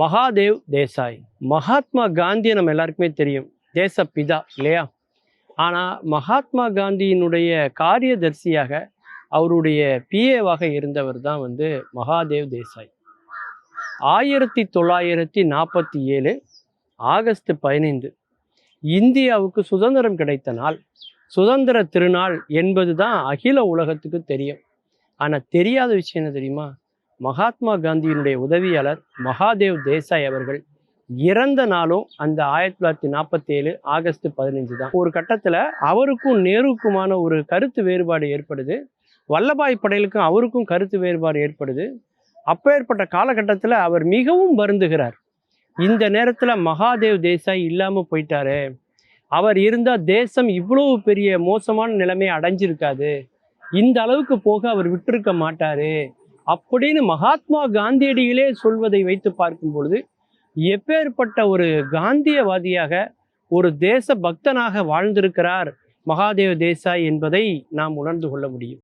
மகாதேவ் தேசாய். மகாத்மா காந்தியை நம்ம எல்லாருக்குமே தெரியும், தேசப்பிதா இல்லையா? ஆனால் மகாத்மா காந்தியினுடைய காரியதர்சியாக அவருடைய பிஏவாக இருந்தவர் தான் மகாதேவ் தேசாய். 1947 ஆகஸ்ட் 15 இந்தியாவுக்கு சுதந்திரம் கிடைத்த நாள். சுதந்திர திருநாள் என்பது தான் அகில உலகத்துக்கு தெரியும். ஆனால் தெரியாத விஷயம் என்ன தெரியுமா? மகாத்மா காந்தியினுடைய உதவியாளர் மகாதேவ் தேசாய் அவர்கள் இறந்த நாளும் அந்த 1947 ஆகஸ்ட் 15 தான். ஒரு கட்டத்தில் அவருக்கும் நேருக்குமான ஒரு கருத்து வேறுபாடு ஏற்படுது. வல்லபாய் படேலுக்கும் அவருக்கும் கருத்து வேறுபாடு ஏற்படுது. அப்பேற்பட்ட காலகட்டத்தில் அவர் மிகவும் வருந்துகிறார். இந்த நேரத்தில் மகாதேவ் தேசாய் இல்லாமல் போயிட்டாரு, அவர் இருந்தால் தேசம் இவ்வளவு பெரிய மோசமான நிலைமை அடைஞ்சிருக்காது, இந்த அளவுக்கு போக அவர் விட்டிருக்க மாட்டாரு அப்படின்னு மகாத்மா காந்தியடிகளே சொல்வதை வைத்து பார்க்கும் பொழுது, எப்பேற்பட்ட ஒரு காந்தியவாதியாக, ஒரு தேச பக்தனாக வாழ்ந்திருக்கிறார் மகாதேவ் தேசாய் என்பதை நாம் உணர்ந்து கொள்ள முடியும்.